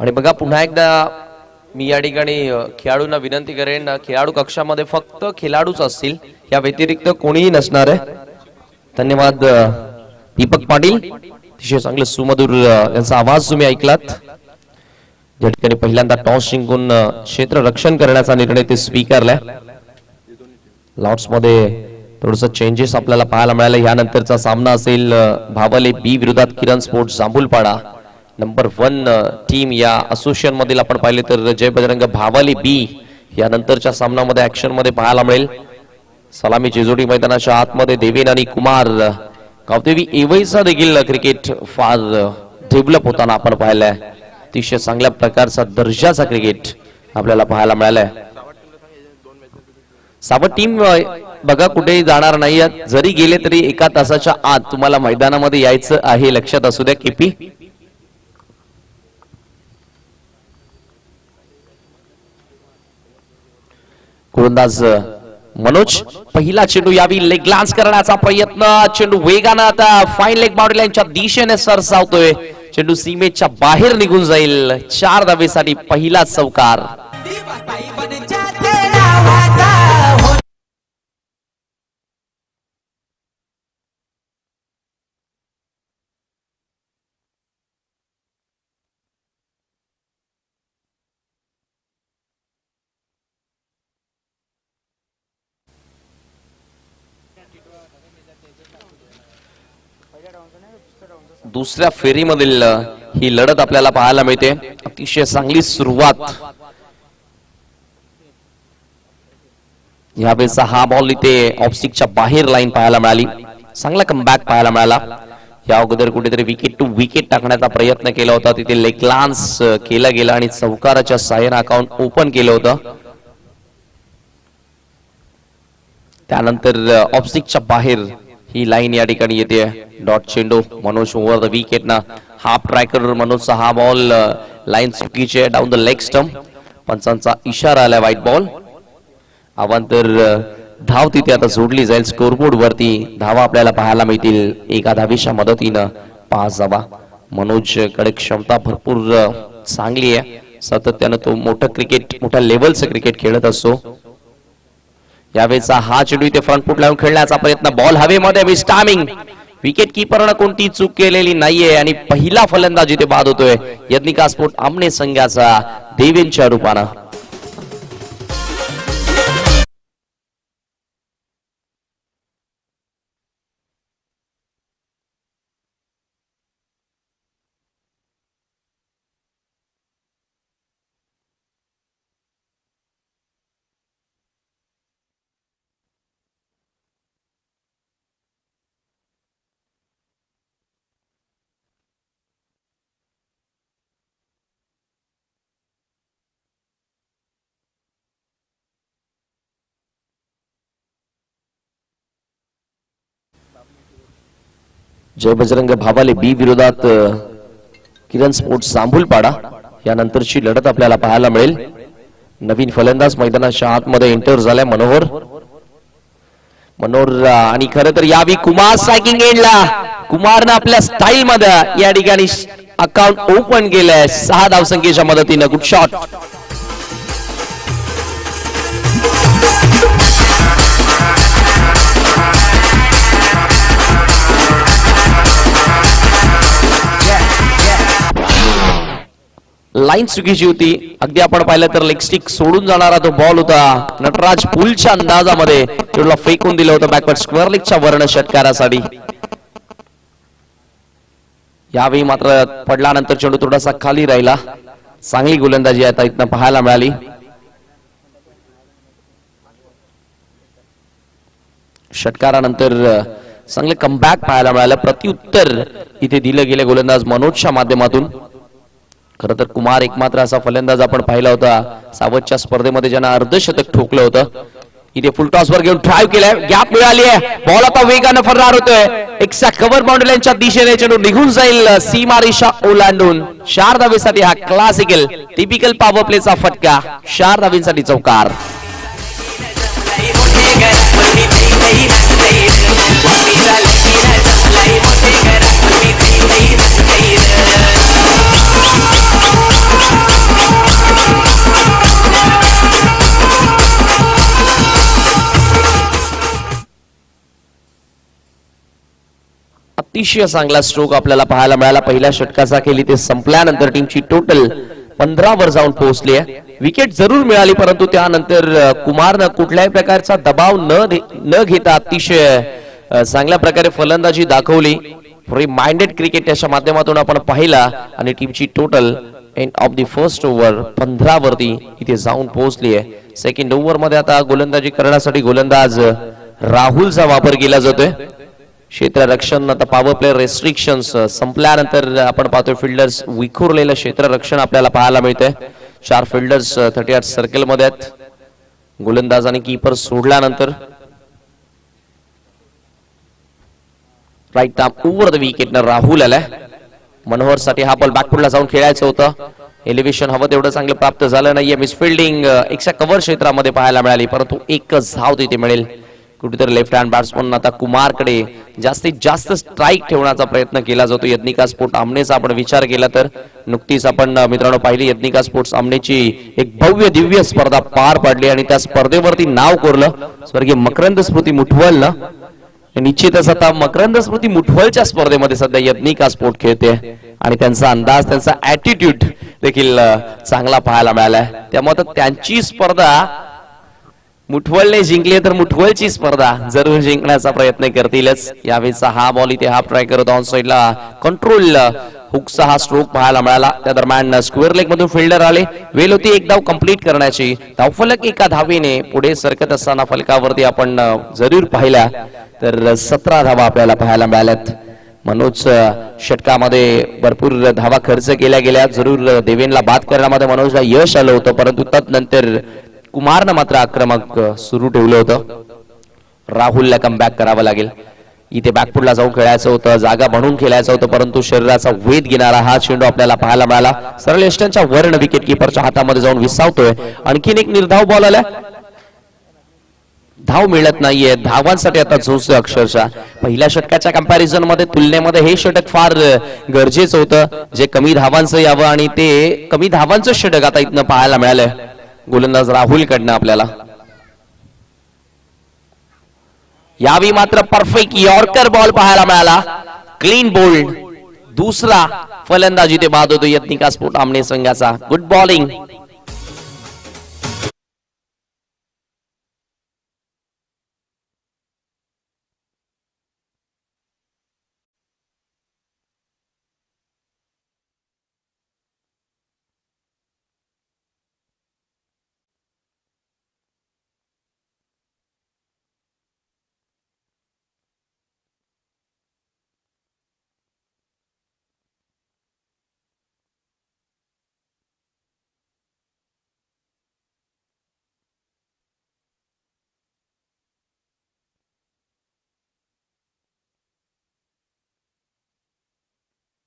आणि बघा पुन्हा एकदा मी या ठिकाणी खेळाडूंना विनंती करेन, खेळाडू कक्षामध्ये फक्त खेळाडूच असतील, या व्यतिरिक्त कोणीही नसणार आहे. धन्यवाद दीपक पाटील, अतिशय चांगले सुमधुर यांचा आवाज तुम्ही ऐकलात. या ठिकाणी पहिल्यांदा टॉस जिंकून क्षेत्र रक्षण करण्याचा निर्णय ते स्वीकारलाय. लॉट्स मध्ये थोडस चेंजेस आपल्याला पाहायला मिळाले. यानंतरचा सामना असेल भावले बी विरोधात किरण स्पोर्ट्स जांभूलपाडा. नंबर 1 टीम या असोसिएशन मधील आपण पाहिले तर जय बजरंग भावले बी यानंतरच्या सामन्यामध्ये ऍक्शन मध्ये पाहायला मिळेल. सलामी जेजोडी मैदानाच्या आतमध्ये देवेन आणि कुमार गावदेवी एवईचा देखील क्रिकेट फार डेव्हलप होताना आपण पाहिलंय. अतिशय चांगल्या प्रकारचा दर्जाचा क्रिकेट आपल्याला पाहायला मिळालाय. सावध टीम बघा कुठेही जाणार नाही, जरी गेले तरी एका तासाच्या आत तुम्हाला मैदानामध्ये यायचं आहे, लक्षात असू द्या. केपी गोलंदाज मनोज पहिला चेंडू यावी लेग ग्लान्स करण्याचा प्रयत्न. चेंडू वेगानं आता फाईन लेग बाउंड्री लाईनच्या दिशेने सरसावतोय. चेंडू सीमेच्या बाहेर निघून जाईल. 4 धावेसाठी पहिला चौकार. दुसऱ्या फेरीमधील ही लढत आपल्याला पाहायला मिळते. अतिशय चांगली सुरुवात. यावेळेचा हा बॉल इथे ऑफस्टिकच्या बाहेर लाईन पाहायला मिळाली. चांगला कमबॅक पाहायला मिळाला. या अगोदर कुठेतरी विकेट टू विकेट टाकण्याचा प्रयत्न केला होता, तिथे लेग ग्लान्स केला गेला आणि चौकाराच्या साहाय्याने अकाउंट ओपन केलं होतं. त्यानंतर ऑफस्टिकच्या बाहेर ही लाईन या ठिकाणी येते. डॉट चेंडू मनोज ओव्हर द विकेट ना हाफ ट्रॅकर. मनोजचा हा बॉल लाईन चुकीची आहे, डाऊन द लेग स्टंप. पंचांचा इशारा आलाय व्हाईट बॉल. अवांतर धाव तिथे आता जोडली जाईल. स्कोरबोर्ड वरती धावा आपल्याला पाहायला मिळतील. एका धावेच्या मदतीनं 5 धावा. मनोज कडे क्षमता भरपूर चांगली आहे. सातत्यानं तो मोठ्या लेवलचं क्रिकेट खेळत असतो. यावेळेचा हा चेंडू इथे फ्रंट फूट लावून खेळण्याचा प्रयत्न. बॉल हवेमध्ये मिस्टामिंग. विकेट कीपरनं कोणती चूक केलेली नाहीये आणि पहिला फलंदाज इथे बाद होतोय यज्ञिका स्पोर्ट आमने संघाचा देवेनच्या रूपानं. जय बजरंग भावाले बी विरोधात किरण स्पोर्ट्स जांभूलपाडा यानंतरची लढत आपल्याला पाहायला मिळेल. नवीन फलंदाज मैदानाच्या आतमध्ये एंटर झालाय मनोहर आणि खरं तर यावी कुमार स्ट्रायकिंग एंडला. कुमारनं आपल्या स्टाईल मध्ये या ठिकाणी अकाउंट ओपन केलंय 6 धावसंख्येच्या मदतीनं. Good shot. लाईन चुकीची होती. अगदी आपण पाहिलं तर लेग स्टिक सोडून जाणारा तो बॉल होता. नटराज पुलच्या अंदाजामध्ये चेंडूला फेकून दिलं होतं बॅकवर्ड स्क्वेअर लेगच्या वर्ण षटकारासाठी. यावेळी मात्र पडल्यानंतर चेंडू थोडासा खाली राहिला. चांगली गोलंदाजी आता इथनं पाहायला मिळाली. षटकारानंतर चांगले कमबॅक पाहायला मिळालं. प्रत्युत्तर इथे दिलं गेलं गोलंदाज मनोजच्या माध्यमातून. खरं तर कुमार एकमात्र असा फलंदाज आपण पाहिला होता सावधच्या स्पर्धेमध्ये ज्यानं अर्धशतक ठोकलं होतं. इथे फुल टॉस वर घेऊन ड्राइव्ह केलाय. गॅप मिळाली आहे. बॉल आता वेगानं फरार होतोय. एकसा कव्हर बाउंड्री लाईनच्या दिशेने चेंडू निघून जाईल सीमा रेषा ओलांडून. 4 धावेसाठी हा क्लासिकल टिपिकल पॉवर प्लेचा फटका. 4 धावेसाठी चौकार. अतिशय चांगला स्ट्रोक आपल्याला पाहायला मिळाला. पहिल्या षटकाचा केली ते संपल्यानंतर टीमची टोटल 15 वर जाऊन पोहोचली आहे. विकेट जरूर मिळाली परंतु त्यानंतर कुमारनं कुठल्याही प्रकारचा दबाव न घेता अतिशय चांगल्या प्रकारे फलंदाजी दाखवली. फ्री माइंडेड क्रिकेट त्याच्या माध्यमातून आपण पाहिला आणि टीमची total end of the first over 15 वरती इथे जाऊन पोहोचली आहे. सेकंड ओव्हर मध्ये आता गोलंदाजी करण्यासाठी गोलंदाज राहुलचा वापर केला जातोय. क्षेत्ररक्षण आता पॉवर प्ले रेस्ट्रिक्शन्स संपल्यानंतर आपण पाहतोय फिल्डर्स विखुरलेलं क्षेत्ररक्षण आपल्याला पाहायला मिळतंय. 4 फिल्डर्स 38 सर्कल मध्ये आहेत. गोलंदाज आणि कीपर सोडल्यानंतर right arm over the wicket न राहुल आलाय. मनोहर साठी हा बॉल बॅकफुटला जाऊन खेळायचं होतं. एलिव्हेशन हवं तेवढं चांगलं प्राप्त झालं नाहीये. मिसफिल्डिंग एकशा कव्हर क्षेत्रामध्ये पाहायला मिळाली परंतु एकच धाव तिथे मिळेल. कुठेतरी लेफ्ट हँड बॅट्समन आता कुमारकडे जास्तीत जास्त स्ट्राईक ठेवण्याचा प्रयत्न केला जातो. यज्ञिका स्पोर्ट आमनेचा आपण विचार केला तर नुकतीच आपण मित्रांनो पाहिली यज्ञिका स्पोर्ट्स आमनेची एक भव्य दिव्य स्पर्धा पार पाडली आणि त्या स्पर्धेवरती नाव कोरलं स्वर्गीय मकरंद स्मृती मुठवल ना. निश्चितच आता मकरंद स्मृती मुठवलच्या स्पर्धेमध्ये सध्या यज्ञिका स्पोर्ट खेळते आणि त्यांचा अंदाज त्यांचा ऍटिट्यूड देखील चांगला पाहायला मिळालाय. त्यामुळे त्यांची स्पर्धा मुठवलने जिंकली तर मुठवलची स्पर्धा जरूर जिंकण्याचा प्रयत्न करतीलच. यावेळीचा हा बॉल इथे हाफ ट्राय करत ऑन साइडला कंट्रोल हुकचा हा स्ट्रोक पाहायला मिळाला. त्या दरम्यान स्क्वेअर लेग मधून फिल्डर आले. वेळ होती एक धाव कंप्लीट करण्याची. धावफलक एका धावेने पुढे सरकत असताना फलकावरती आपण जरूर पाहिल्या तर 17 धावा आपल्याला पाहायला मिळाल्यात. मनोज षटकामध्ये भरपूर धावा खर्च केल्या गेल्या. जरूर देवेनला बाद करण्यामध्ये मनोजला यश आलं होतं परंतु तदनंतर कुमारनं मात्र आक्रमक सुरू ठेवलं होतं. राहुलला कमबॅक करावं लागेल. इथे बॅकफुटला जाऊन खेळायचं होतं. जागा बनवून खेळायचं होतं परंतु शरीराचा वेध घेणारा हा चेंडू आपल्याला पाहायला मिळाला. सरळ यष्टनच्या वर्ण विकेट किपरच्या हातामध्ये जाऊन विसावतोय. आणखीन एक निर्धाव बॉल आला. धाव मिळत नाहीये. धावांसाठी आता झोस अक्षरशः पहिल्या षटकाच्या कंपॅरिझन मध्ये तुलनेमध्ये हे षटक फार गरजेचं होतं. जे कमी धावांचं यावं आणि ते कमी धावांचं षटक आता इथनं पाहायला मिळालंय गोलंदाज राहुल कडनं आपल्याला. यावेळी मात्र परफेक्ट यॉर्कर बॉल पाहायला मिळाला. क्लीन बोल्ड दुसरा फलंदाजी ते बाद होतो यत्निका स्पोर्ट आमने संघाचा. Good bowling.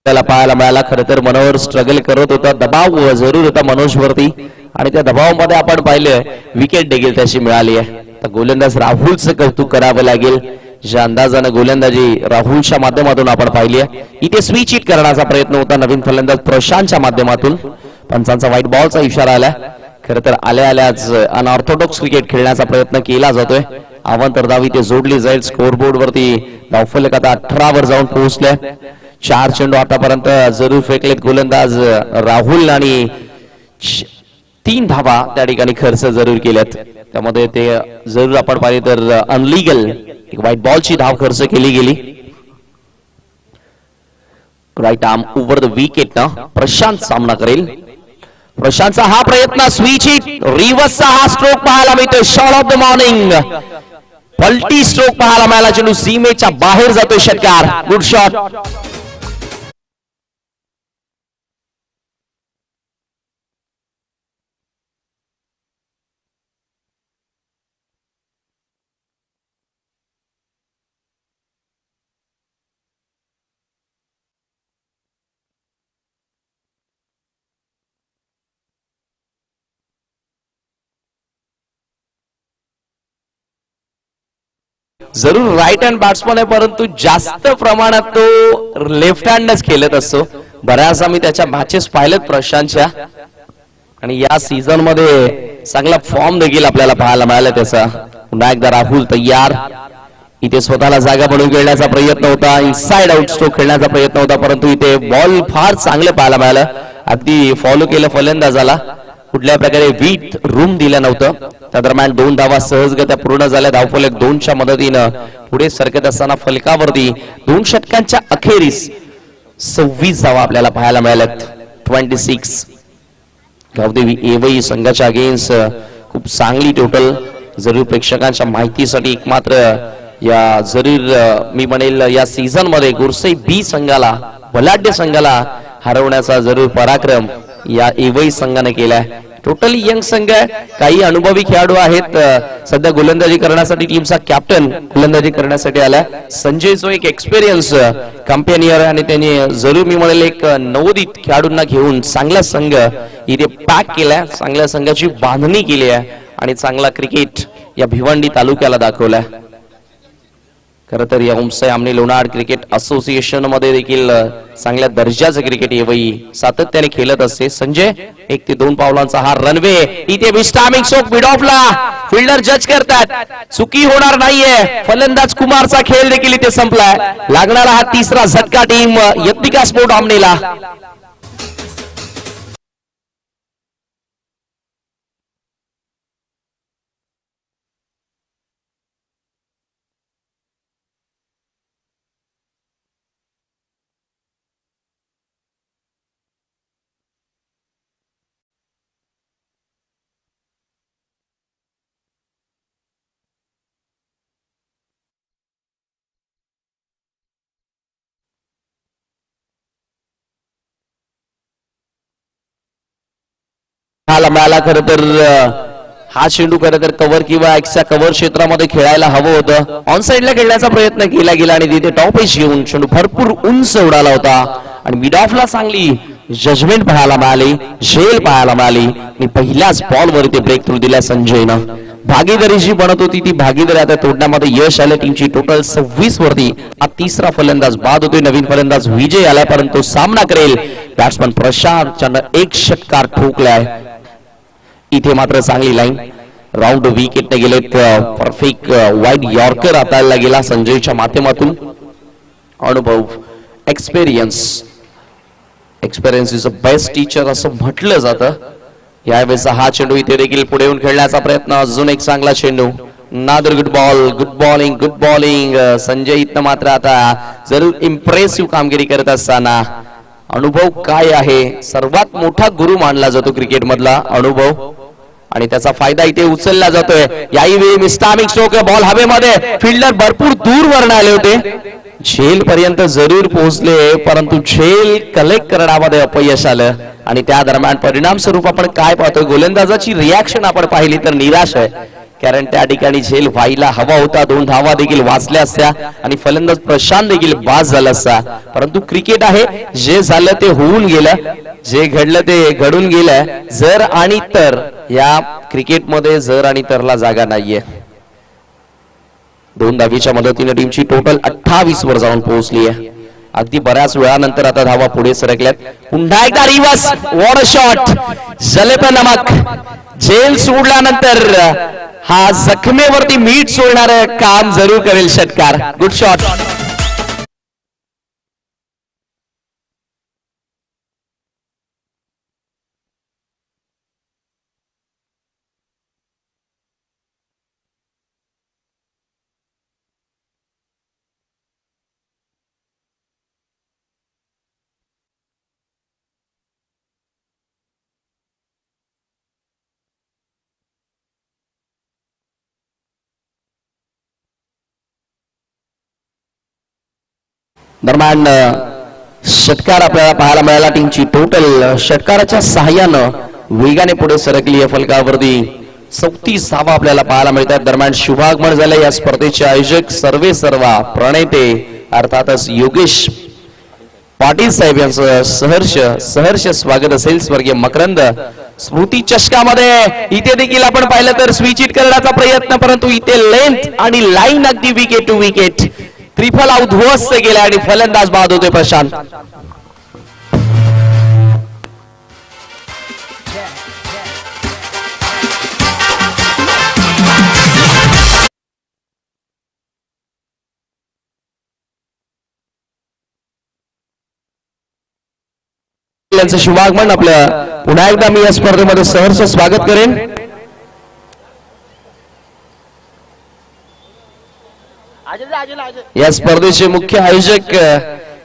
त्याला पाहायला मिळाला. खरं तर मनोहर स्ट्रगल करत होता. दबाव जरूर होता मनोज वरती आणि त्या दबावामध्ये आपण पाहिलं विकेट देखील त्याची मिळाली आहे. तर गोलंदाज राहुलचं कौतुक करावं लागेल. ज्या अंदाजानं गोलंदाजी राहुलच्या माध्यमातून आपण पाहिली आहे. इथे स्विच हिट करण्याचा प्रयत्न होता नवीन फलंदाज प्रशांतच्या माध्यमातून. पंचांचा व्हाईट बॉलचा इशारा आला. खरं तर आल्या आल्याच अनऑर्थोडॉक्स क्रिकेट खेळण्याचा प्रयत्न केला जातोय. अवांतर धाव इथे जोडली जाईल. स्कोरबोर्ड वरती धावफलक आता 18 वर जाऊन पोहोचले. 4 चेंडू आतापर्यंत जरूर फेकलेत गोलंदाज राहुल आणि 3 धावा त्या ठिकाणी खर्च जरूर केल्यात. त्यामध्ये ते जरूर आपण पाहिले तर अनलिगल एक व्हाईट बॉलची धाव खर्च केली गेली. Right arm over the wicket ना प्रशांत सामना करेल. प्रशांतचा हा प्रयत्न स्विच हिट रिव्हर्सचा हा स्ट्रोक पाहायला मिळतोय. शॉट ऑफ द मॉर्निंग पलटी स्ट्रोक पाहायला मिळाला. चेंडू सीमेच्या बाहेर जातोय षटकार. Good shot. जरूर राईट हँड बॅट्समन आहे परंतु जास्त प्रमाणात तो लेफ्ट हँडच खेळत असतो. बऱ्याच आम्ही त्याच्या मॅचेस पाहिलेत प्रशांतच्या आणि या सीझन मध्ये चांगला फॉर्म देखील आपल्याला पाहायला मिळाला त्याचा. पुन्हा एकदा राहुल तयार. इथे स्वतःला जागा बनवून खेळण्याचा प्रयत्न होता, इनसाइड आउट स्ट्रोक खेळण्याचा प्रयत्न होता, परंतु इथे बॉल फार चांगलं पाहायला मिळालं. अगदी फॉलो केलं फलंदाजाला, कुठल्या प्रकारे वीट रूम दिलं नव्हतं. त्या दरम्यान 2 धावा सहजगत्या पूर्ण झाल्या. धावफलक 2च्या मदतीनं पुढे सरकत असताना फलकावरती 2 षटकांच्या अखेरीस 26 धावा आपल्याला पाहायला मिळाल्यात. 26 गावदेवी एवई संघाच्या अगेन्स्ट खूप चांगली टोटल. जरूर प्रेक्षकांच्या माहितीसाठी एक मात्र या जरूर मी म्हणेल या सीझन मध्ये गुरसई बी संघाला, बलाढ्य संघाला हरवण्याचा जरूर पराक्रम या एवई संघाने केलाय. टोटली यंग संघ आहे, काही अनुभवी खेळाडू आहेत. सध्या गोलंदाजी करण्यासाठी टीमचा कॅप्टन गोलंदाजी करण्यासाठी आलाय संजय, जो एक एक्सपिरियन्स कंपॅनियर आहे आणि त्याने जरूर मी म्हणेल एक नवोदित खेळाडूंना घेऊन चांगला संघ इथे पॅक केलाय, चांगल्या संघाची बांधणी केली आहे आणि चांगला क्रिकेट या भिवंडी तालुक्याला दाखवलाय. खरं तर या उमसाई आमने लोणार क्रिकेट असोसिएशन मध्ये देखील चांगल्या दर्जाचं क्रिकेट एवढी सातत्याने खेळत असते. संजय 1 ते 2 पावलांचा हा रनवे, इथे विस्टामिक शॉट मिड ऑफला फिल्डर जज करतात, चुकी होणार नाहीये. फलंदाज कुमारचा खेळ देखील इथे संपलाय. लागणारा हा तिसरा झटका टीम यत्निका स्पोर्ट आमनेला. मिळाला. खरं तर हा चेंडू खरं तर कव्हर किंवा एक्सच्या कव्हर क्षेत्रामध्ये खेळायला हवं होतं. ऑन साइडला खेळण्याचा प्रयत्न केला गेला आणि तिथे टॉप एज घेऊन चेंडू भरपूर उंच उडाला होता आणि मिड ऑफला चांगली जजमेंट पाहायला मिळाली, झेल पाहायला मिळाली आणि पहिल्याच बॉलवर ते ब्रेक थ्रू दिला संजयनं. भागीदारी जी बनत होती ती भागीदारी आता तोडण्यामध्ये यश आलं. टीमची टोटल 26 वरती हा तिसरा फलंदाज बाद होतोय. नवीन फलंदाज विजय आला, परंतु सामना करेल बॅट्समन प्रशांत ज्यानं 1 षटकार ठोकलाय. इथे मात्र चांगली लाईन राऊंड विकेटने गेलेत. परफेक्ट वाईड यॉर्कर हाताळला गेला संजयच्या माध्यमातून. अनुभव, experience is a best teacher असं म्हटलं जातं. यावेळेस हा चेंडू इथे देखील पुढे येऊन खेळण्याचा प्रयत्न, अजून एक चांगला चेंडू, another good ball, good bowling. Sanjay इथं मात्र आता जरूर इम्प्रेसिव्ह कामगिरी करत असताना अनुभव काय आहे, सर्वात मोठा गुरु मानला जातो क्रिकेट मधला अनुभव आणि त्याचा फायदा इथे उचलला जातोय. याही वेळी मिस्टामिक स्ट्रोक, बॉल हवेमध्ये, फिल्डर भरपूर दूर वरून आले होते, झेल पर्यंत जरूर पोहोचले, परंतु झेल कलेक्ट करण्यामध्ये अपयश आलं आणि त्या दरम्यान परिणाम स्वरूप आपण काय पाहतोय, गोलंदाजाची रिॲक्शन आपण पाहिली तर निराश आहे. कारण त्या ठिकाणी झेल व्हायला हवा होता, 2 धावा देखील वाचल्या असत्या आणि फलंदाज प्रशांत देखील बाद झाला असता. परंतु क्रिकेट आहे, जे झालं ते होऊन गेलं, जे घडलं ते घडून गेलं. जर आणि तर या क्रिकेटमध्ये जर आणि तरला जागा नाहीये. 2 धावीच्या मदतीने टीमची टोटल 28 वर जाऊन पोहोचली आहे. अगदी बऱ्याच वेळानंतर आता धावा पुढे सरकल्यात. पुन्हा एकदा रिवर्स, वॉट अ शॉट, जले पे नमक. झेल सोडल्यानंतर हा जखमेवरती मीठ सोडणार काम जरूर करेल षटकार. Good shot. दरम्यान षटकार आपल्याला पाहायला मिळाला. टीमची टोटल षटकाराच्या सहाय्यानं वेगाने पुढे सरकली आहे. फलकावरती 34 धावा आपल्याला पाहायला मिळतात. दरम्यान शुभागमन झाले या स्पर्धेचे आयोजक सर्वे सर्वा प्रणेते अर्थातच योगेश पाटील साहेब यांचं सहर्ष स्वागत असेल. स्वर्गीय मकरंद स्मृती चषकामध्ये इथे देखील आपण पाहिलं तर स्विच इट करण्याचा प्रयत्न, परंतु इथे लेंथ आणि लाईन अगदी विकेट टू विकेट ट्रिपल उद्ध्वस्त गेला आणि फलंदाज बाद होते प्रशांत. यांचं शुभागमन आपल्या पुन्हा एकदा मी या स्पर्धेमध्ये सहर्ष स्वागत करेन. या स्पर्धेचे मुख्य आयोजक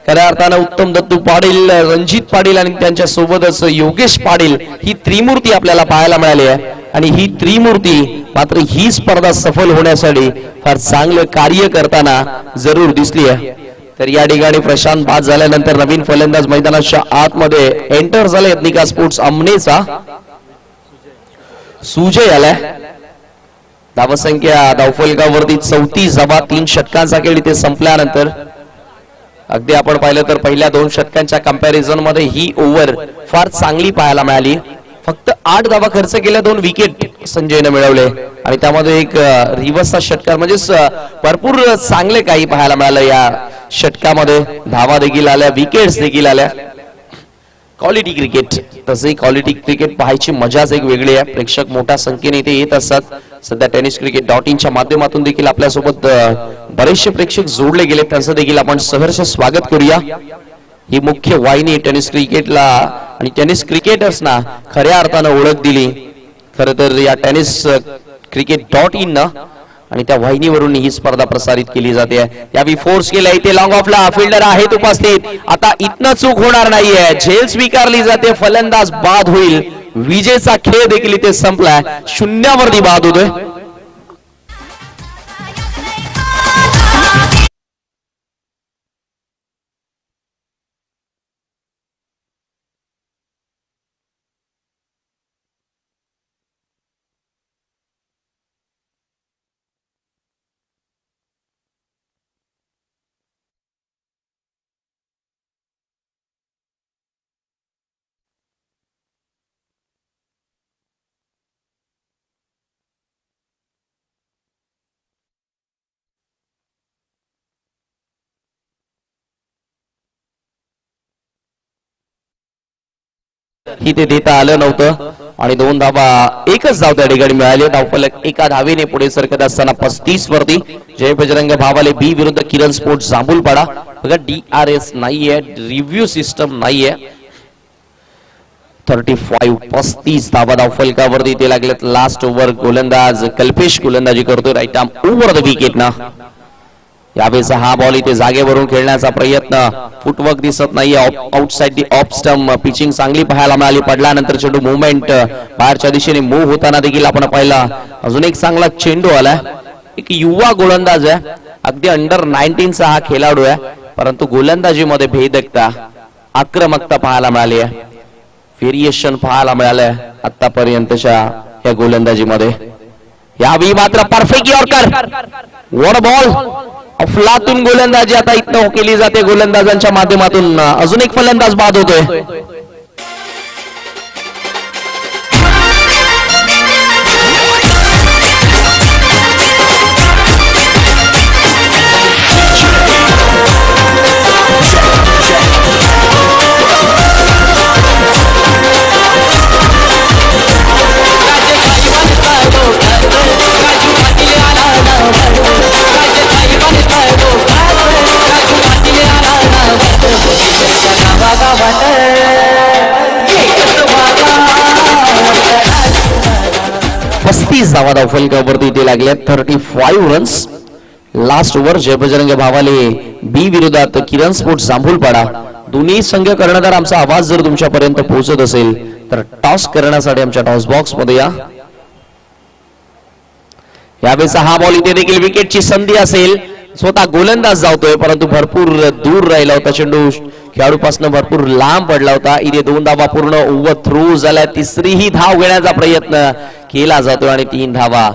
खऱ्या अर्थानं उत्तम दत्तू पाटील, रणजित पाटील आणि त्यांच्या सोबतच योगेश पाटील ही त्रिमूर्ती आपल्याला पाहायला मिळाली आहे. आणि ही त्रिमूर्ती मात्र ही स्पर्धा सफल होण्यासाठी फार चांगलं कार्य करताना जरूर दिसली आहे. तर या ठिकाणी प्रशांत बाद झाल्यानंतर नवीन फलंदाज मैदानाच्या आतमध्ये एंटर झाले. यत्निका स्पोर्ट्स अमनेचा सुजय आलाय. धावसंख्या धावफलकावरती 34 धावा 3 षटकांचा खेळ इथे संपल्यानंतर अगदी आपण पाहिलं तर पहिल्या 2 षटकांच्या कंपॅरिझन मध्ये ही ओव्हर फार चांगली पाहायला मिळाली. फक्त 8 धावा खर्च केल्या, 2 विकेट संजयने मिळवले आणि त्यामध्ये एक रिव्हर्सचा षटकार म्हणजे भरपूर चांगले काही पाहायला मिळालं. या षटकामध्ये धावा देखील आल्या, विकेट्स देखील आल्या. क्वालिटी क्रिकेट, तसंही क्वालिटी क्रिकेट पाहायची मजाच एक वेगळी आहे. प्रेक्षक मोठ्या संख्येने इथे येत असतात. सध्या tenniscricket.in च्या माध्यमातून देखील आपल्यासोबत बरेचसे प्रेक्षक जोडले गेले, त्यांचं देखील आपण सहर्ष स्वागत करूया. ही मुख्य वाहिनी टेनिस क्रिकेटला आणि टेनिस क्रिकेटर्सना खऱ्या अर्थानं ओळख दिली खरं तर या tenniscricket.in आणि त्या वाहिनीवरून ही स्पर्धा प्रसारित केली जाते. यावी फोर्स केला, इथे लॉंग ऑफला फिल्डर आहेत उपस्थित. आता इथनं चूक होणार नाहीये, झेल स्वीकारली जाते, फलंदाज बाद होईल. विजेचा खेळ देखील इथे संपलाय, 0वरती बाद होतोय. ही ते देता आलं नव्हतं आणि 2 धावा, एकच धाव त्या ठिकाणी मिळाली. धावफलक 1 धावेने पुढे सरकत असताना 35 वरती जय बजरंग भावाले बी विरुद्ध किरण स्पोर्ट्स जांभूलपाडा. बघा DRS नाहीये, रिव्ह्यू सिस्टम नाहीये. 35 धावा धावफलकावरती ते लागलेत. लास्ट ओव्हर गोलंदाज कल्पेश गोलंदाजी करतोय right arm over the wicket ना. यावेळेचा हा बॉल इथे जागेवरून खेळण्याचा प्रयत्न, फुटवर्क दिसत नाहीये. Outside the off stump pitching चांगली पाहायला मिळाली. पडल्यानंतर चेंडू मुवमेंट बाहेरच्या दिशेने मूव्ह होताना देखील आपण पाहिला. अजून एक चांगला चेंडू आलाय. एक युवा गोलंदाज आहे, अगदी अंडर 19 चा हा खेळाडू आहे, परंतु गोलंदाजीमध्ये भेदकता, आक्रमकता पाहायला मिळाली आहे. व्हेरिएशन पाहायला मिळालंय आतापर्यंतच्या या गोलंदाजीमध्ये. यावेळी मात्र परफेक्ट यॉर्कर, वन बॉल अफलातून गोलंदाजी आता इथं केली जाते गोलंदाजांच्या माध्यमातून. अजून एक फलंदाज बाद होतोय. धावा धावफलकावरती इथे लागल्या. 35 रन्स. लास्ट ओव्हर जय बजरंग भावाले बी विरोधात किरण स्पोर्ट्स जांभूलपाडा. दोन्ही संघ कर्णधार आमचा आवाज जर तुमच्यापर्यंत पोहोचत असेल तर टॉस करण्यासाठी आमच्या टॉस बॉक्स मध्ये या. यावेळेचा हा बॉल इथे देखील विकेटची संधी असेल. स्वतः गोलंदाज जावतोय परंतु भरपूर दूर राहिला होता चेंडू, खेळाडूपासून भरपूर लांब पडला होता. इथे 2 धावा पूर्ण ओव्हर थ्रू झाल्या. तिसरीही धाव घेण्याचा प्रयत्न केला जातो आणि 3 धावा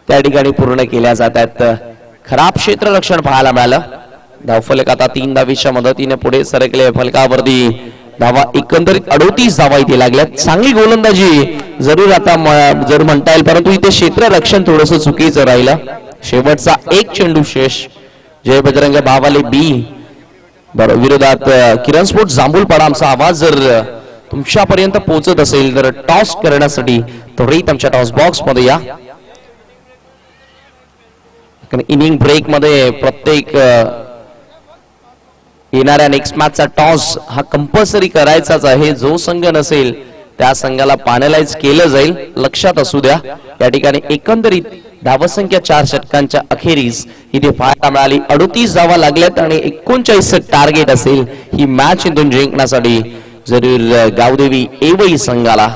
त्या ठिकाणी पूर्ण केल्या जातात. खराब क्षेत्ररक्षण पाहायला मिळालं. धावफलक आता 3 धावीच्या मदतीने पुढे सरकले. फलकावरती धावा एकंदरीत 38 धावा इथे लागल्यात. चांगली गोलंदाजी जरूर आता जर म्हणता येईल, परंतु इथे क्षेत्ररक्षण थोडंसं चुकीचं राहिलं. शेवटचा एक चेंडू शेष. जय बजरंग भावाले बी विरोधात किरण स्पोर्ट्स जांभूलपाडा. आमचा आवाज जर तुमच्यापर्यंत पोहोचत असेल तर टॉस करण्यासाठी त्वरित आमच्या टॉस बॉक्स मध्ये या. इनिंग ब्रेक मध्ये प्रत्येक येणाऱ्या नेक्स्ट मॅचचा टॉस हा कंपल्सरी करायचाच आहे. जो संघ नसेल त्या संघाला पॅनलाइज केलं जाईल, लक्षात असू द्या. या ठिकाणी एकंदरीत धावसंख्या 4 षटकांच्या अखेरीस इथे पाहायला मिळाली. 38 धावा लागल्यात आणि 39 टार्गेट असेल ही मॅच इथून जिंकण्यासाठी जरूर गावदेवी एवई संघाला.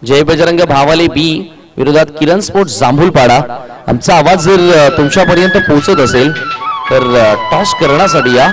जय बजरंग भावाले बी विरोधात किरण स्पोर्ट्स जांभूलपाडा. आमचा आवाज जर तुमच्यापर्यंत पोहोचत असेल तर टॉस करण्यासाठी या.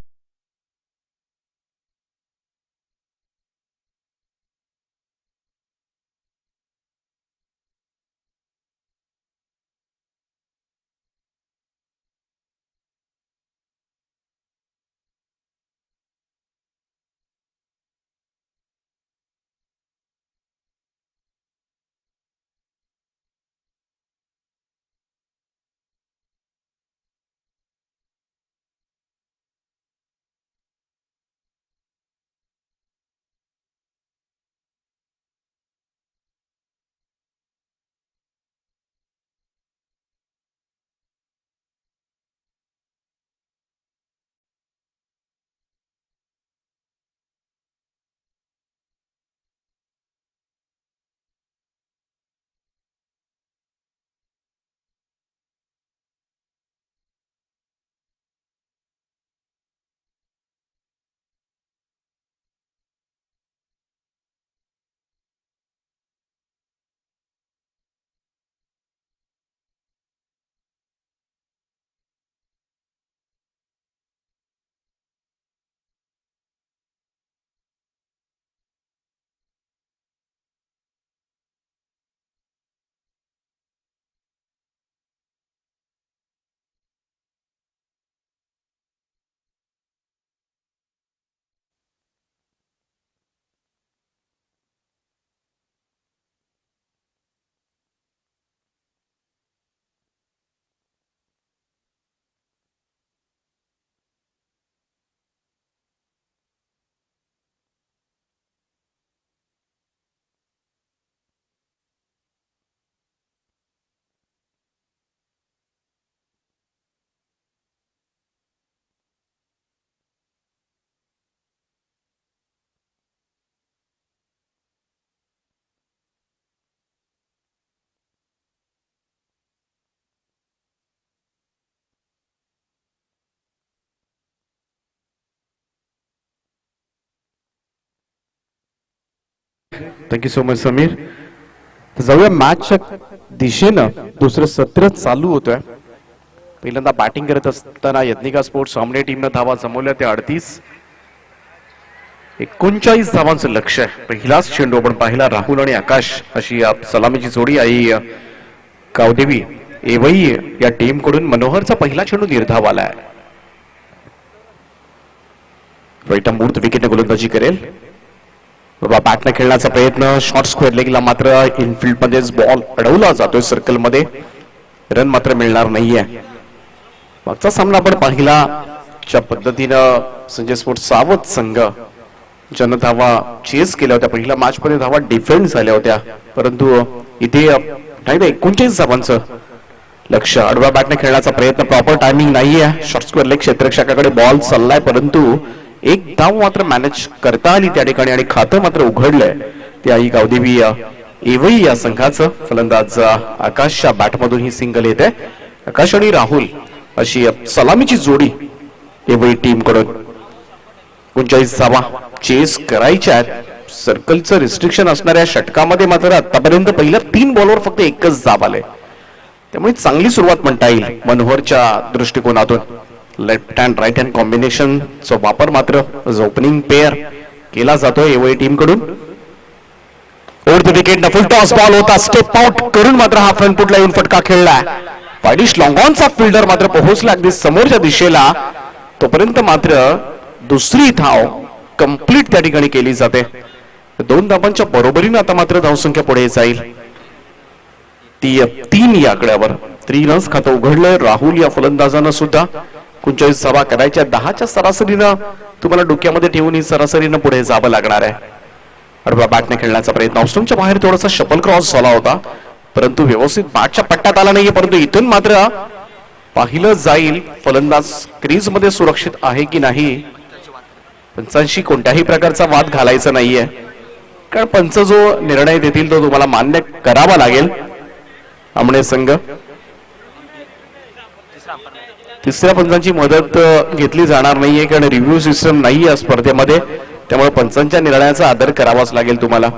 Thank you so much Sameer. जाऊया मॅचच्या दिशेनं. दुसरं सत्र चालू होतोय. पहिल्यांदा बॅटिंग करत असताना यज्ञिका स्पोर्ट्स सामने टीमनं धावा जमवल्या त्या 39 धावांचं लक्ष आहे. पहिलाच चेंडू आपण पाहिला. राहुल आणि आकाश अशी सलामीची जोडी आई गावदेवी एवई या टीम कडून मनोहरचा पहिला चेंडू निर्धाव आलाय. रोहित मूर्त विकेटने गोलंदाजी करेल. बॅटने खेळण्याचा प्रयत्न. शॉर्ट स्क्वेअर लेगला मात्र इनफिल्ड मध्येच बॉल अडवला जातोय सर्कल मध्ये. रन मात्र मिळणार नाहीये. मागचा सामना आपण पाहिला ज्या पद्धतीनं संजय स्पोर्ट्स सावध संघ ज्यानं धावा चेस केल्या होत्या. पहिल्या मॅच मध्ये धावा डिफेंड झाल्या होत्या, परंतु इथे 39 धावांचं लक्ष. आडव्या बॅटने खेळण्याचा प्रयत्न. प्रॉपर टायमिंग नाहीये. शॉर्ट स्क्वेअर लेग क्षेत्ररक्षकाकडे बॉल चाललाय, परंतु एक धाव मात्र मॅनेज करता आली त्या ठिकाणी आणि खातं मात्र उघडलंय. ते आई गावदेवी एवई या संघाचं. फलंदाज आकाशच्या बॅटमधून ही सिंगल येते. आकाश आणि राहुल अशी सलामीची जोडी एवई टीम कडून. 39 धावा चेस करायच्या आहेत. सर्कलचं रिस्ट्रिक्शन असणाऱ्या षटकामध्ये मात्र आतापर्यंत पहिल्या 3 बॉलवर फक्त एकच धाव आले. त्यामुळे चांगली सुरुवात म्हणता येईल मनोहरच्या दृष्टिकोनातून. लेफ्ट हँड राईट हँड कॉम्बिनेशनचा वापर मात्र ओपनिंग पेअर केला जातोय एवई टीम कडून. Over the wicket full toss ball होता. स्टेप आउट करून मात्र हा फ्रंट फुटला येऊन फटका खेळला. वाईडिश लॉंग ऑनचा फिल्डर मात्र पोहोचला अगदी समोरच्या दिशेला. तोपर्यंत मात्र दुसरी धाव कंप्लीट त्या ठिकाणी केली जाते. 2 धावांच्या बरोबरीने आता मात्र धावसंख्या पुढे जाईल. ती 3 या आकड्यावर 3 रन्स खातं उघडलंय. राहुल या फलंदाजानं सुद्धा 39 धावा करायच्या. 10च्या सरासरीनं तुम्हाला डोक्यामध्ये ठेवून ही सरासरीनं पुढे जावं लागणार आहे. आडव्या बॅटने खेळण्याचा प्रयत्न. ऑस्ट्रेलियाच्या बाहेर थोडासा शपल क्रॉस झाला होता, परंतु व्यवस्थित बॅटच्या पट्ट्यात आला नाहीये. परंतु इथून मात्र पाहिलं जाईल फलंदाज क्रीज मध्ये सुरक्षित आहे की नाही. पंचांशी कोणत्याही प्रकारचा वाद घालायचा नाहीये, कारण पंच जो निर्णय देतील तो तुम्हाला मान्य करावा लागेल. आमने संघ तिसऱ्या पंचांची मदत घेतली जाणार नाहीये, कारण रिव्ह्यू सिस्टम नाही या स्पर्धेमध्ये, त्यामुळे पंचांच्या निर्णयाचा आदर करावाच लागेल तुम्हाला.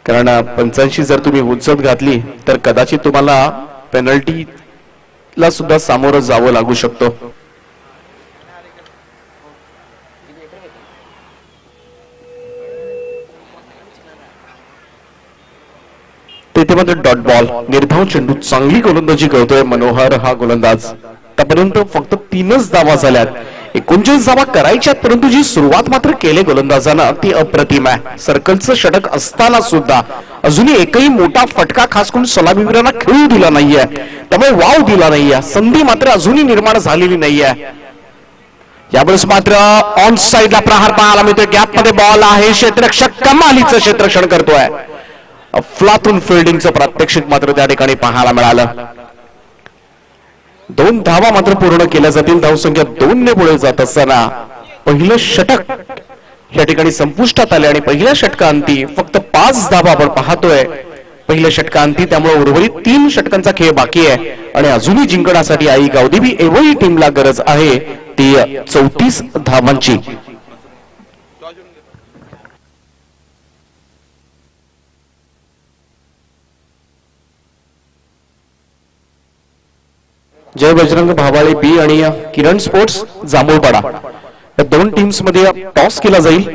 कारण पंचांशी जर तुम्ही हुज्जत घातली तर कदाचित तुम्हाला पेनल्टीला सुद्धा सामोरं जावं लागू शकतो. तेथे मात्र डॉट बॉल, निर्धाव चेंडू, चांगली गोलंदाजी करतोय मनोहर हा गोलंदाज. आतापर्यंत फक्त 3च धावा झाल्यात, 39 धावा करायच्यात, परंतु जी सुरुवात मात्र केली गोलंदाजानं ती अप्रतिम आहे. सर्कलचं षटक असताना सुद्धा अजूनही एकही मोठा फटका खास करून सलामीवीरांना खेळू दिला नाहीये, त्यामुळे वाव दिला नाहीये. संधी मात्र अजूनही निर्माण झालेली नाहीये. यावेळेस मात्र ऑन साइडला प्रहार पाहायला मिळतोय. गॅप मध्ये बॉल आहे, क्षेत्ररक्षक कमालीचं क्षेत्ररक्षण करतोय. अफलातून फिल्डिंगचं प्रात्यक्षिक मात्र त्या ठिकाणी पाहायला मिळालं. 2 धावा मात्र पूर्ण केल्या जातील. धावसंख्या 2 ने पुढे जात असताना पहिलं षटक या ठिकाणी संपुष्टात आले आणि पहिल्या षटकांती फक्त 5 धावा आपण पाहतोय पहिल्या षटकांती. त्यामुळे उर्वरित 3 षटकांचा खेळ बाकी आहे आणि अजूनही जिंकण्यासाठी आई गावदेवी एवढी टीमला गरज आहे ती 34 धावांची. जय बजरंग भावाळे बी आणि किरण स्पोर्ट्स जांभूळपाडा या 2 टीम्स मध्ये टॉस केला जाईल.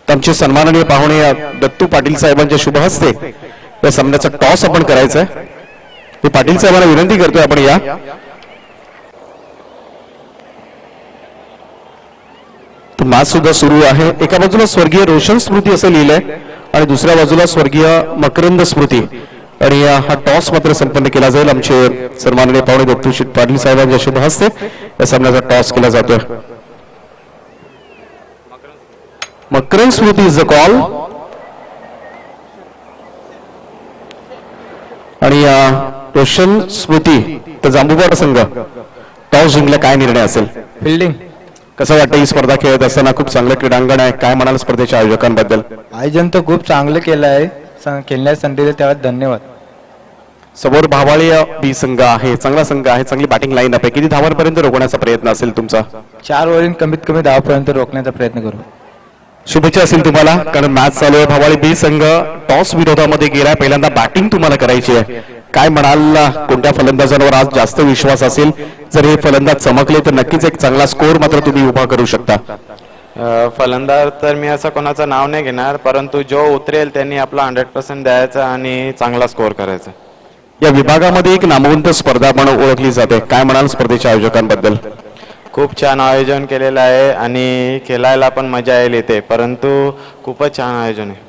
आमचे सन्माननीय पाहुणे दत्तू पाटील साहेबांच्या शुभ हस्ते या सामन्याचा टॉस आपण करायचा आहे. मी पाटील साहेबांना विनंती करतोय आपण या. मॅच सुद्धा सुरू आहे. एका बाजूला स्वर्गीय रोशन स्मृती असं लिहिलंय आणि दुसऱ्या बाजूला स्वर्गीय मकरंद स्मृती, आणि हा टॉस मात्र संपन्न केला जाईल. आमचे सन्माननीय पाहुणे दत्तू पाटील साहेबांच्या शुभ हस्ते या सामन्याचा टॉस केला जातोय. मकरंद स्मृती इज अ कॉल आणि रोशन स्मृती तर जांभूळपाडा संघ टॉस जिंकला. काय निर्णय असेल? फिल्डिंग. कसं वाटतं ही स्पर्धा खेळत असताना? खूप चांगलं क्रीडांगण आहे. काय म्हणाल स्पर्धेच्या आयोजकांबद्दल? आयोजन तर खूप चांगलं केलं आहे. खेळण्यास संधी दिली त्यावर धन्यवाद. समोर भावाळे बी संघ आहे, चांगला संघ आहे, चांगली बॅटिंग लाईन अप आहे. किती धावांपर्यंत रोखण्याचा प्रयत्न असेल तुमचा? 4 ओव्हरीत कमीत कमी 10 पर्यंत रोखण्याचा प्रयत्न करू. शुभेच्छा असेल तुम्हाला, कारण मॅच चालू आहे. भावाळे बी संघ टॉस विरोधामध्ये गेलाय. पहिल्यांदा बॅटिंग तुम्हाला करायची आहे. काय म्हणाल, कोणत्या फलंदाजांवर आज जास्त विश्वास असेल? जर हे फलंदाज चमकले तर नक्कीच एक चांगला स्कोर मात्र तुम्ही उभा करू शकता. फलंदाज तर मी असं कोणाचं नाव नाही घेणार, परंतु जो उतरेल त्यांनी आपला 100% द्यायचा आणि चांगला स्कोर करायचा. या विभागामध्ये एक नामवंत स्पर्धा म्हणून ओळखली जाते. काय म्हणाल स्पर्धेच्या आयोजकांबद्दल? खूप छान आयोजन केलेलं आहे आणि खेळायला पण मजा येईल इथे, परंतु खूपच छान आयोजन आहे.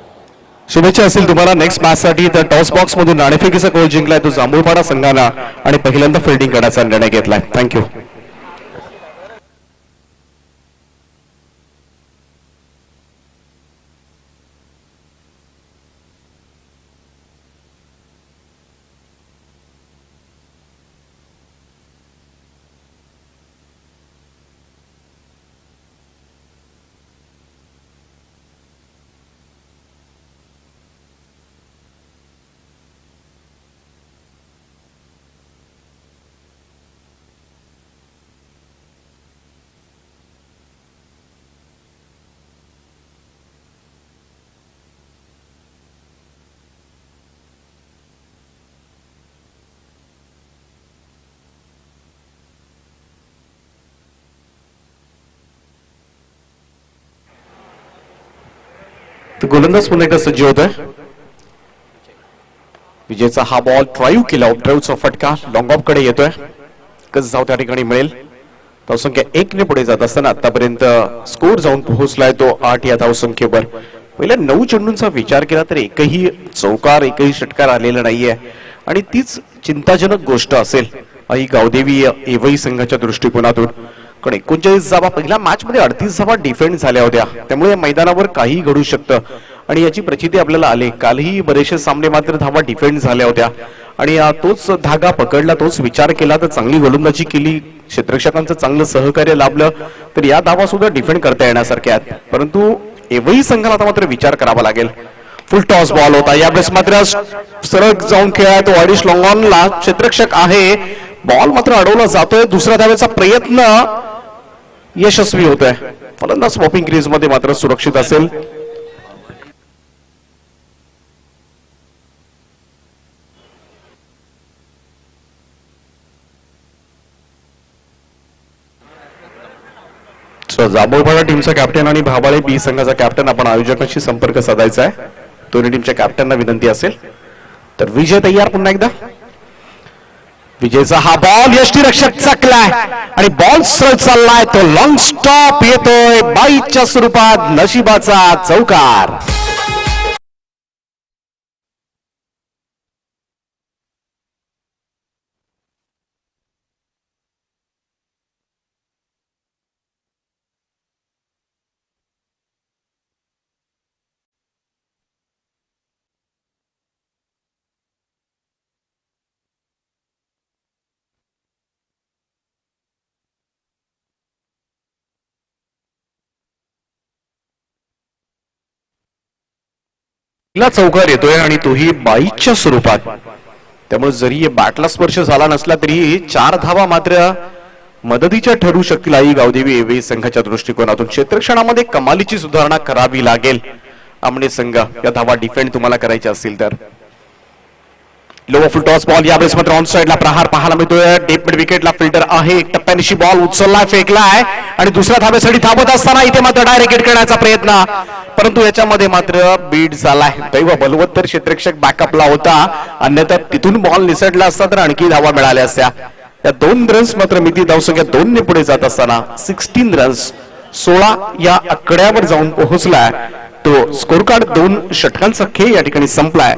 शुभेच्छा असेल तुम्हाला नेक्स्ट मॅच साठी. तर टॉस बॉक्स मधून नाणेफेकीचा गोल जिंकलाय तो जांभूळपाडा संघानं आणि पहिल्यांदा फिल्डिंग करण्याचा निर्णय घेतलाय. थँक्यू. तर गोलंदाज पुन्हा एकदा सज्ज होत आहे. विजयचा हा बॉल ड्राईव्ह केला, ड्राईव्हचा फटका लॉंग ऑफ कडे येतोय. कस जाऊ त्या ठिकाणी मिळेल. धावसंख्या 1 ने पुढे जात असताना आतापर्यंत स्कोर जाऊन पोहोचलाय तो 8 या धावसंख्येवर. पहिल्या 9 चेंडूंचा विचार केला तर एकही चौकार, एकही षटकार आलेला नाहीये आणि तीच चिंताजनक गोष्ट असेल आई गावदेवी एवई संघाच्या दृष्टिकोनातून. कारण 39 धावा पहिल्या मॅच मध्ये 38 धावा डिफेंड झाल्या होत्या, त्यामुळे मैदानावर काही घडू शकतं आणि याची प्रचिती आपल्याला आली. कालही बरेचसे सामने मात्र धावा डिफेंड झाल्या होत्या आणि तोच धागा पकडला, तोच विचार केला तर चांगली गोलंदाजी केली, क्षेत्ररक्षकांचं चांगलं सहकार्य लाभलं तर या धावा सुद्धा डिफेंड करता येण्यासारख्या आहेत. परंतु एवढी संघाला आता मात्र विचार करावा लागेल. फुल टॉस बॉल होता यावेळेस मात्र सरळ जाऊन खेळाय तो ऑडिश लॉंगॉनला क्षेत्ररक्षक आहे. बॉल मात्र अडवला जातोय. दुसऱ्या धावेचा प्रयत्न यशस्वी होतोय. फलंदाज पॉपिंग क्रीज मध्ये मात्र सुरक्षित असेल. जांभूळपाडा टीमचा कॅप्टन आणि भाबाळे बी संघाचा कॅप्टन आपण आयोजकांशी संपर्क साधायचा आहे. दोन्ही टीमच्या कॅप्टनना विनंती असेल तर विजय तयार. पुन्हा एकदा विजयचा हा बॉल यष्टीरक्षक चकलाय आणि बॉल सरळ चाललाय तो लॉंग स्टॉप येतोय. बाईच्या स्वरूपात नशिबाचा चौकार. चौकार येतोय आणि तोही बाईच्या स्वरूपात. त्यामुळे जरी बॅटला स्पर्श झाला नसला तरी 4 धावा मात्र मदतीच्या ठरू शकतील आई गावदेवी एव्ही संघाच्या दृष्टिकोनातून. क्षेत्ररक्षणामध्ये कमालीची सुधारणा करावी लागेल आमने संघ या धावा डिफेंड तुम्हाला करायच्या असतील तर. लो फुल टॉस बॉल यावेळेस मात्र ऑन साइडला प्रहार पाहायला मिळतोय. डेप मिड विकेटला फिल्डर आहे. एक टप्प्यानिशी बॉल उचललाय, फेकलाय आणि दुसऱ्या धावेसाठी धावत असताना इथे मात्र डायरेक्ट हिट करण्याचा प्रयत्न, परंतु याच्यामध्ये मात्र बीट झालाय. दैव बलवत्तर क्षेत्ररक्षक बॅकअपला होता, अन्यथा तिथून बॉल निसटला असता तर आणखी धावा मिळाल्या असत्या. या 2 रन्स मात्र मिती धावसंख्या 2 ने पुढे जात असताना 16 रन्स 16 या आकड्यावर जाऊन पोहोचलाय. तो स्कोर कार्ड 2 षटकांचा खेळ या ठिकाणी संपलाय.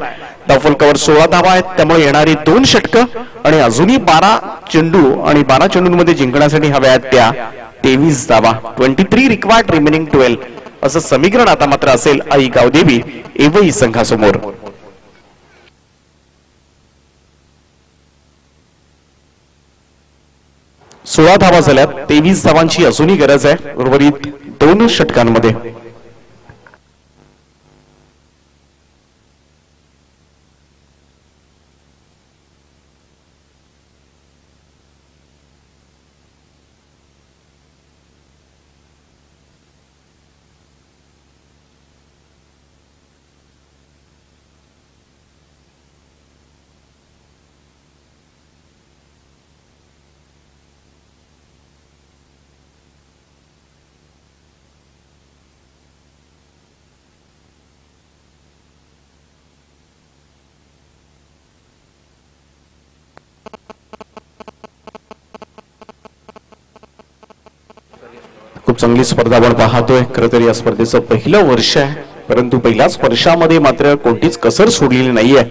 धावफलकावर 16 धावा आहेत. त्यामुळे येणारी 2 षटकं आणि अजूनही 12 चेंडू आणि 12 चेंडूंमध्ये जिंकण्यासाठी हव्या आहेत त्या 23 धावा. 23 रिक्वायर्ड रिमेनिंग 12 असं समीकरण आता मात्र असेल आई गावदेवी एव्ही संघासमोर. सोळा धावा झाल्यात. 23 धावांची अजूनही गरज आहे उर्वरित 2 षटकांमध्ये. खूप चांगली स्पर्धा आपण पाहतोय. खरं तर या स्पर्धेचं पहिलं वर्ष आहे, परंतु पहिल्याच वर्षामध्ये मात्र कोणतीच कसर सोडलेली नाहीये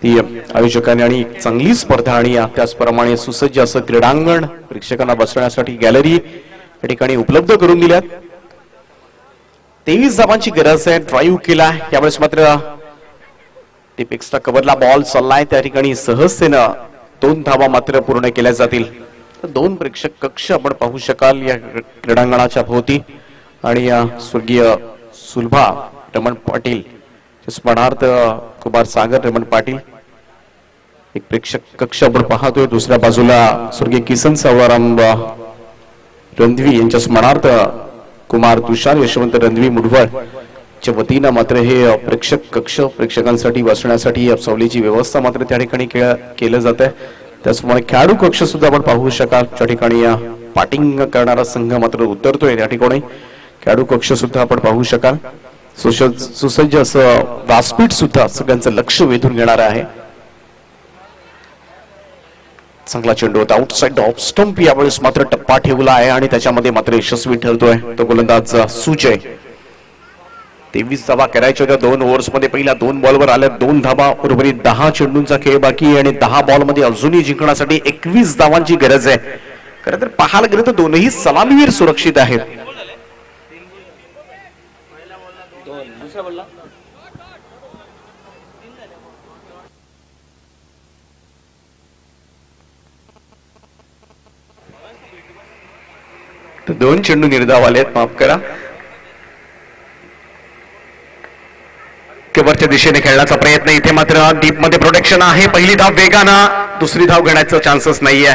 ती आयोजकांनी. आणि चांगली स्पर्धा आणि त्याचप्रमाणे सुसज्ज असं क्रीडांगण, प्रेक्षकांना बसण्यासाठी गॅलरी या ठिकाणी उपलब्ध करून दिल्यात. 23 धावांची गरज आहे. ड्राईव्ह केला यावेळेस मात्र टिप एक्स्ट्रा कव्हरला बॉल चाललाय. त्या ठिकाणी सहजतेनं 2 धावा मात्र पूर्ण केल्या जातील. 2 प्रेक्षक कक्ष आपण पाहू शकाल या क्रीडांगणाच्या भोवती. आणि स्वर्गीय सुलभा रमण पाटील स्मरणार्थ कुमार सागर रमण पाटील एक प्रेक्षक कक्ष आपण पाहतोय. दुसऱ्या बाजूला स्वर्गीय किसन सावराम रणधवी यांच्या स्मरणार्थ कुमार तुषार यशवंत रणधवी मुढवळ च्या वतीनं मात्र हे प्रेक्षक कक्ष प्रेक्षकांसाठी बसण्यासाठी सावलीची व्यवस्था मात्र त्या ठिकाणी केलं जात आहे. त्याचप्रमाणे खेळाडू कक्ष सुद्धा आपण पाहू शकाल. त्या ठिकाणी पाटिंग करणारा संघ मात्र उतरतोय. त्या ठिकाणी खेळाडू कक्ष सुद्धा आपण पाहू शकाल. सुसज्ज असं व्यासपीठ सुद्धा सगळ्यांचं लक्ष वेधून घेणार आहे. चांगला चेंडू होता आउटसाइड ऑफ स्टंप. यावेळेस मात्र टप्पा ठेवला आहे आणि त्याच्यामध्ये मात्र यशस्वी ठरतोय तो गोलंदाज सुजय. 23 धावा करायच्या होत्या 2 ओव्हर्स मध्ये. पहिल्या 2 बॉलवर आल्या 2 धावा. उर्वरित 10 चेंडूंचा खेळ बाकी आहे आणि 10 बॉल मध्ये अजूनही जिंकण्यासाठी 21 धावांची गरज आहे. खरं तर पाहायला गेलं तर दोनही सलामीवीर सुरक्षित आहेत. तर 2 चेंडू निर्धाव आलेत, माफ करा. केवरच्या दिशेने खेळण्याचा प्रयत्न, इथे मात्र डीप मध्ये प्रोटेक्शन आहे. पहिली धाव वेगानं, दुसरी धाव घेण्याचा चान्सेस नाहीये.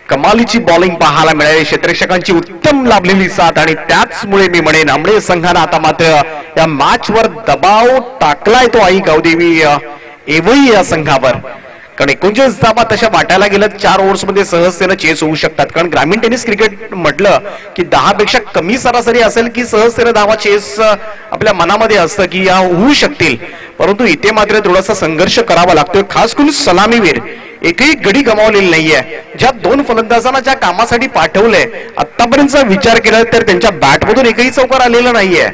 कमालीची बॉलिंग पाहायला मिळाली, क्षेत्ररक्षकांची उत्तम लाभलेली साथ आणि त्याचमुळे मी म्हणेन आंबळे संघानं आता मात्र या मॅच वर दबाव टाकलाय तो आई गावदेवी एवढी या संघावर. कारण 39 धावा तशा वाटायला गेलं 4 ओव्हर्स मध्ये सहजतेनं चेस होऊ शकतात. कारण ग्रामीण टेनिस क्रिकेट म्हटलं की 10 पेक्षा कमी सरासरी असेल की सहजतेनं धावा चेस आपल्या मनामध्ये असतं की या होऊ शकतील. परंतु इथे मात्र थोडासा संघर्ष करावा लागतोय. खास करून सलामीवीर एकही गडी गमावलेली नाहीये. ज्या 2 फलंदाजांना ज्या कामासाठी पाठवलंय आतापर्यंतचा विचार केला तर त्यांच्या बॅटमधून एकही चौकार आलेला नाहीये.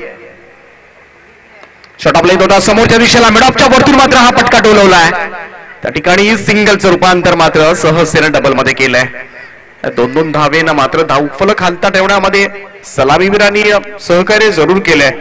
शॉट ऑफ होता समोरच्या दिशेला, मिडऑफच्या वरतून मात्र हा पटका टोलवलाय. त्या ठिकाणी सिंगलचं रूपांतर मात्र सहजतेनं डबल मध्ये केलंय. 2-2 धावेनं मात्र धावफलक हालता ठेवण्यामध्ये सलामीवीरांनी सहकार्य जरूर केलंय.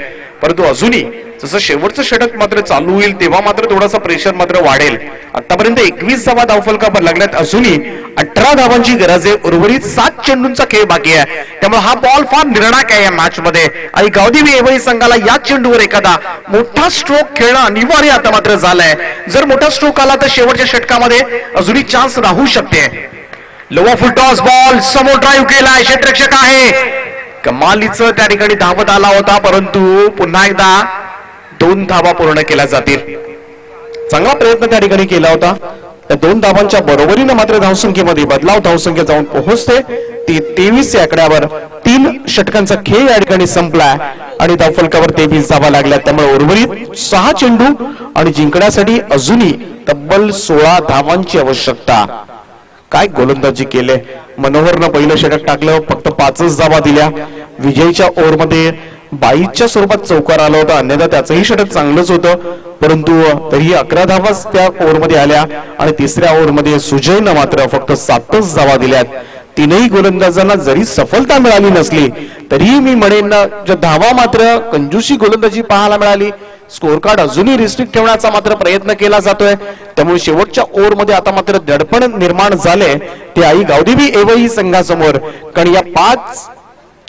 परंतु अजूनही जसं शेवटचं षटक मात्र चालू होईल तेव्हा मात्र थोडासा प्रेशर मात्र वाढेल. आतापर्यंत 21 धावा धावफलकावर लागल्यात, अजूनही 18 धावांची गरज आहे. उर्वरित 7 चेंडूंचा खेळ बाकी आहे. त्यामुळे हा बॉल फार निर्णायक आहे या मॅच मध्ये आणि गावदेवी एवढी संघाला या चेंडूवर एखादा मोठा स्ट्रोक खेळणं अनिवार्य आता मात्र झालंय. जर मोठा स्ट्रोक आला तर शेवटच्या षटकामध्ये अजूनही चान्स राहू शकते. लोवा फुल टॉस बॉल समोर ड्राईव्ह केलाय, क्षेत्ररक्षक आहे. कमालीचं त्या ठिकाणी धावत आला होता, परंतु पुन्हा एकदा 2 धावा पूर्ण केल्या जातील. चांगला प्रयत्न त्या ठिकाणी केला होता. त्या 2 धावांच्या बरोबरीने मात्र धावसंख्येमध्ये बदलाव धावसंख्या जाऊन पोहोचते. ती 23 या आकड्यावर 3 षटकांचा खेळ या ठिकाणी संपलाय आणि धावफलकावर 23 धावा लागल्या. त्यामुळे उर्वरित 6 चेंडू आणि जिंकण्यासाठी अजूनही तब्बल 16 धावांची आवश्यकता. काय गोलंदाजी केले मनोहरनं, पहिलं षटक टाकलं, फक्त 5च धावा दिल्या. विजयच्या ओव्हरमध्ये 22च्या स्वरूपात चौकार आला होता, अन्यथा त्याचंही षटक चांगलंच होतं. परंतु तरीही 11 धावाच त्या ओव्हरमध्ये आल्या आणि तिसऱ्या ओव्हरमध्ये सुजयनं मात्र फक्त 7च धावा दिल्यात. 3ही गोलंदाजांना जरी सफलता मिळाली नसली तरीही मी म्हणेन ज्या धावा मात्र कंजूसी गोलंदाजी पाहायला मिळाली. स्कोर कार्ड अजूनही रिस्ट्रिक्ट ठेवण्याचा मात्र प्रयत्न केला जातोय. त्यामुळे शेवटच्या ओव्हरमध्ये आता मात्र दडपण निर्माण झाले ते आई गावदेवी एवढी संघासमोर. कारण या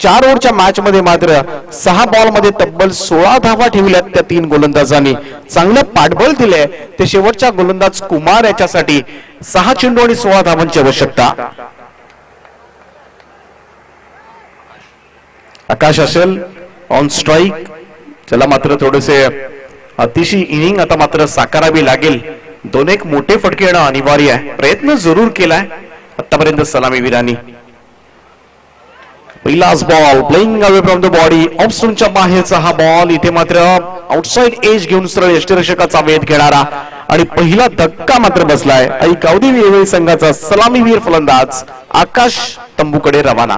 4 ओव्हरच्या मॅच मध्ये मात्र 6 बॉल मध्ये तब्बल 16 धावा ठेवल्यात त्या 3 गोलंदाजांनी. चांगलं पाठबळ दिलंय ते शेवटच्या गोलंदाज कुमार याच्यासाठी. 6 चेंडू आणि 16 धावांची आवश्यकता. आकाश असेल ऑन स्ट्राईक, त्याला मात्र थोडेसे अतिशय इनिंग आता मात्र साकारावी लागेल. 2-1 मोठे फटके येणं अनिवार्य आहे. प्रयत्न जरूर केलाय आतापर्यंत सलामीवीरांनी. पहिलाच ball playing away from the body, off स्टोनच्या बाहेरचा हा बॉल. इथे मात्र आउटसाइड एज घेऊन सरळ यष्टिरक्षकाचा वेध घेणारा आणि पहिला धक्का मात्र बसलाय. आई गावदेवी एवढी संघाचा सलामीवीर फलंदाज आकाश तंबूकडे रवाना.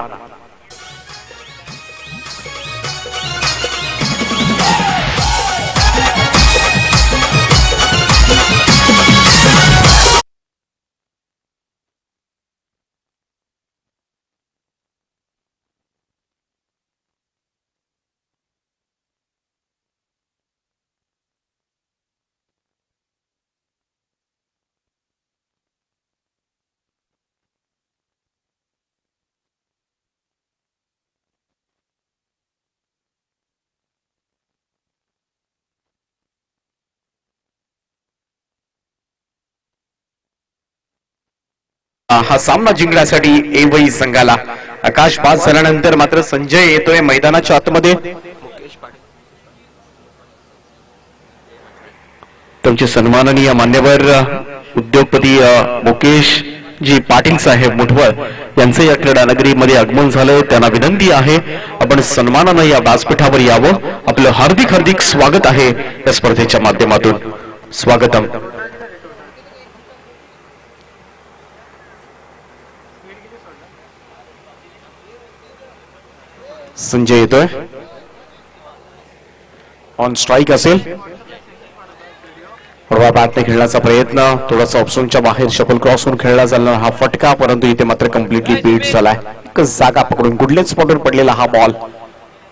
हा सामना जिंकण्यासाठी एवढी संघाला. आकाश पास झाल्यानंतर मात्र संजय येतोय मैदानाच्या आतमध्ये. तुमचे सन्माननीय मान्यवर उद्योगपती मुकेश जी पाटील साहेब मुठवळ यांचं या क्रीडा नगरीमध्ये आगमन झालं. त्यांना विनंती आहे आपण सन्मानानं या व्यासपीठावर यावं. आपलं हार्दिक हार्दिक स्वागत आहे या स्पर्धेच्या माध्यमातून. स्वागतम. संजय येतोय ऑन स्ट्राईक असेल. बॅटने खेळण्याचा प्रयत्न, थोडासा ऑप्शनच्या बाहेर शफल क्रॉस होऊन खेळला झाला हा फटका, परंतु इथे मात्र कम्प्लिटली बीट झालाय. एकच जागा पकडून कुठल्याच स्पॉटवर पडलेला हा बॉल.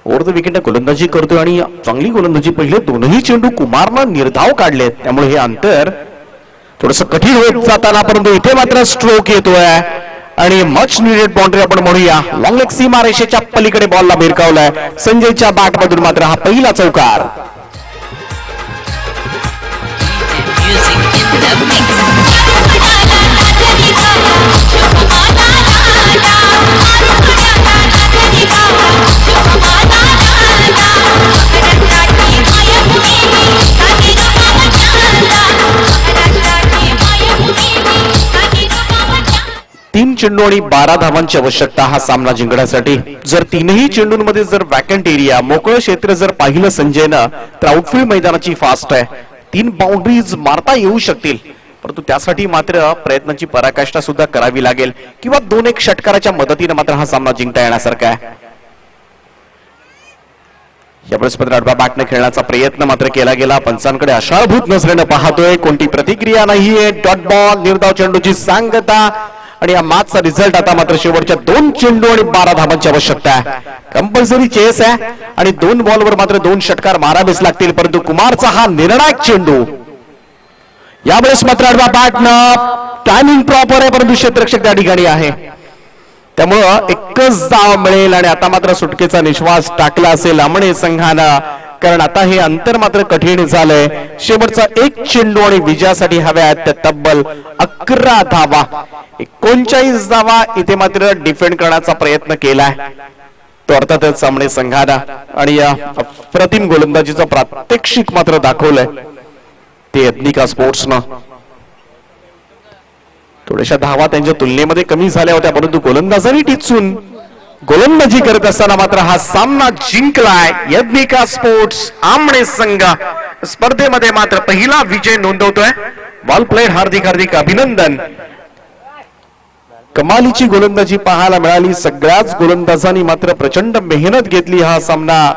ओव्हर द विकेट गोलंदाजी करतोय आणि चांगली गोलंदाजी. पहिले 2ही चेंडू कुमारनं निर्धाव काढलेत, त्यामुळे हे अंतर थोडस कठीण होत जाताना, परंतु इथे मात्र स्ट्रोक येतोय आणि मच निडेड बाउंड्री आपण म्हणूया. लॉंग लेग सीमा रेषेच्या पलीकडे बॉलला भिरकावलाय. संजयच्या बॅट मधून मात्र हा पहिला चौकार. तीन चेंडू आणि 12 धावांची आवश्यकता हा सामना जिंकण्यासाठी. जर तीनही चेंडूंमध्ये जर वॅकंट एरिया मोकळं क्षेत्र जर पाहिलं संजयनं तर आउटफील्ड मैदानाची फास्ट आहे. 3 बाउंड्रीज मारता येऊ शकतील, परंतु त्यासाठी मात्र प्रयत्नाची पराकाष्ठा सुद्धा करावी लागेल किंवा 2-1 षटकाराच्या मदतीने मात्र हा सामना जिंकता येण्यासारखा आहे. या परिस्थितीत आडव्या बॅटने खेळण्याचा प्रयत्न मात्र केला गेला. पंचांकडे आशाभूत नजरेनं पाहतोय, कोणती प्रतिक्रिया नाहीये. डॉट बॉल, निर्धाव चेंडूची सांगता आणि या मॅचचा रिझल्ट आता मात्र शेवटच्या 2 चेंडू आणि 12 धावांची आवश्यकता आहे. कंपल्सरी चेस आहे आणि 2 बॉलवर मात्र 2 षटकार मारावेच लागतील, परंतु कुमारचा हा निर्णायक चेंडू यावेळेस मात्र आडव्या बॅटनं टायमिंग प्रॉपर आहे, परंतु क्षेत्ररक्षक त्या ठिकाणी आहे, त्यामुळं एकच धाव मिळेल. आणि आता मात्र सुटकेचा निश्वास टाकला असेल आमणे संघानं, कारण आता हे अंतर मात्र कठीण झालंय. शेवटचा 1 चेंडू आणि विजयासाठी हव्या आहेत त्या तब्बल 11 धावा. 39 धावा इथे मात्र डिफेंड करण्याचा प्रयत्न केलाय तो अर्थातच सामने संघानं. आणि या अप्रतिम गोलंदाजीचं प्रात्यक्षिक मात्र दाखवलंय ते यज्ञिका स्पोर्ट्सनं. थोड्याशा धावा त्यांच्या तुलनेमध्ये कमी झाल्या होत्या, परंतु गोलंदाजांनी टिचून गोलंदाजी करत असताना मात्र हा सामना जिंकलाय यज्ञिका स्पोर्ट्स. आमणे संघ स्पर्धेमध्ये मात्र पहिला विजय नोंदवतोय. बॉल प्लेड, हार्दिक हार्दिक अभिनंदन. कमालीची गोलंदाजी पाहायला मिळाली. सगळ्याच गोलंदाजांनी मात्र प्रचंड मेहनत घेतली हा सामना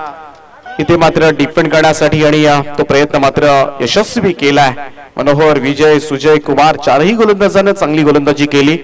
इथे मात्र डिफेंड करण्यासाठी, आणि तो प्रयत्न मात्र यशस्वी केलाय. मनोहर, विजय, सुजय, कुमार 4ही गोलंदाजांनी चांगली गोलंदाजी केली.